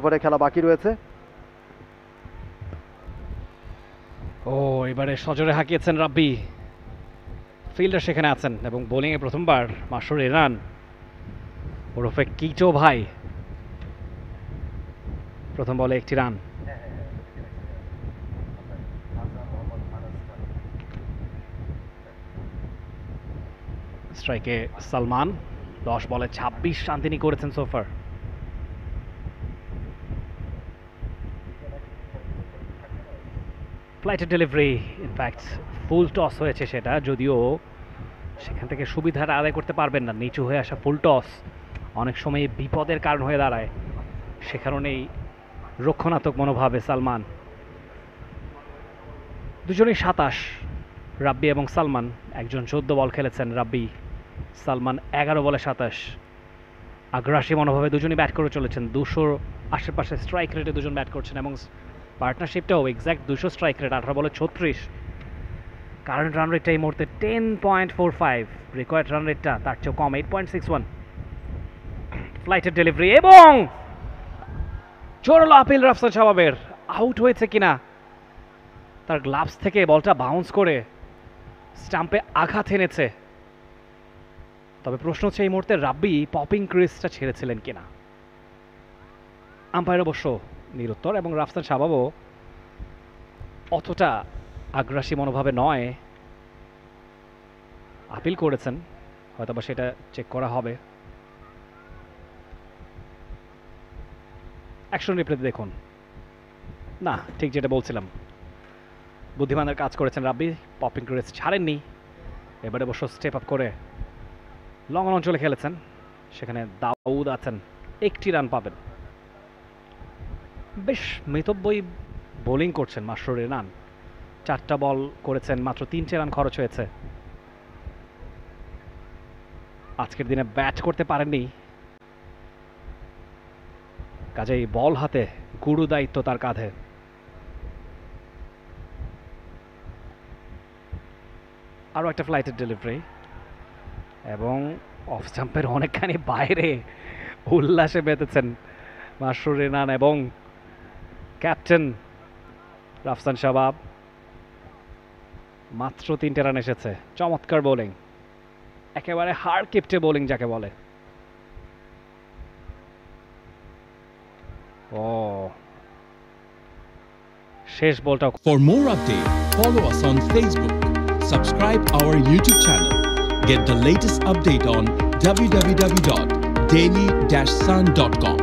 ওভারে খেলা বাকি রয়েছে। ও এবারে সজোরে হাঁকিয়েছেন রাব্বি, ফিল্ডার সেখানে আছেন এবং বোলিংয়ে প্রথমবার মাসুর ইরান ওরফে কিটো ভাই প্রথম বলে একটি রান। স্ট্রাইকে সালমান, 10 বলে 26 রান তিনি করেছেন সোফার। ফ্লাইটের ডেলিভারি, ইনফ্যাক্ট ফুল টস হয়েছে সেটা, যদিও সেখান থেকে সুবিধাটা আদায় করতে পারবেন না। নিচু হয়ে আসা ফুল টস অনেক সময় বিপদের কারণ হয়ে দাঁড়ায়, সে কারণেই রক্ষণাত্মক মনোভাবে সালমান। দুজনেই 27, রাব্বি এবং সালমান। একজন 14 বল খেলেছেন রাব্বি, সালমান 11 বলে 27। আগ্রাসী মনোভাবে দুজনই ব্যাট করে চলেছেন, 200 আশেপাশে স্ট্রাইক রেটে দুজন ব্যাট করছেন এবং পার্টনারশিপটাও এক্স্যাক্ট 200 স্ট্রাইক রেট, 18 বলে 36। কারেন্ট রান রেটটা এই মুহূর্তে 10.45, রিকোয়ার্ড রান রেটটা তার চেয়েও কম, 8.61। ফ্লাইটের ডেলিভারি এবং জোরালো আপিল রাফসান শাবাবের, আউট হয়েছে কিনা, তার গ্লাভস থেকে বলটা বাউন্স করে স্টাম্পে আঘাত এনেছে। তবে প্রশ্ন হচ্ছে এই মুহূর্তে রাব্বি পপিং ক্রিজটা ছেড়েছিলেন কিনা। আম্পায়ার অবশ্য নিরুত্তর এবং রাফসান শাবাবও অতটা আগ্রাসী মনোভাবে নয়, আপিল করেছেন, হয়তো বা সেটা চেক করা হবে। অ্যাকশন রিপ্লেতে দেখুন, না ঠিক যেটা বলছিলাম, বুদ্ধিমানের কাজ করেছেন রাব্বি, পপিং ক্রিজ ছাড়েননি। এবারে অবশ্য স্টেপ আপ করে লং অন অঞ্চলে খেলেছেন, সেখানে দাউদ আছেন, একটি রান পাবেন। বেশ মিতব্যয়ী বোলিং করছেন মাসরুর ইরান, 4টা বল করেছেন, মাত্র 3টে রান খরচ হয়েছে। আজকের দিনে ব্যাট করতে পারেননি, কাজেই বল হাতে গুরু দায়িত্ব তার কাঁধে। আরও একটা ফ্লাইটের ডেলিভারি এবং অফ স্টাম্পের অনেকখানি বাইরে উল্লাসে মেতেছেন মাসরুর ইরান এবং ক্যাপ্টেন রাফসান শাবাব। মাত্র 3টে রান এসেছে, চমৎকার বোলিং, একেবারে হাড় কিপটে বোলিং যাকে বলে। ও শেষ বলটা। For more update, follow us on Facebook, subscribe our YouTube channel, get the latest update on www.daily-sun.com.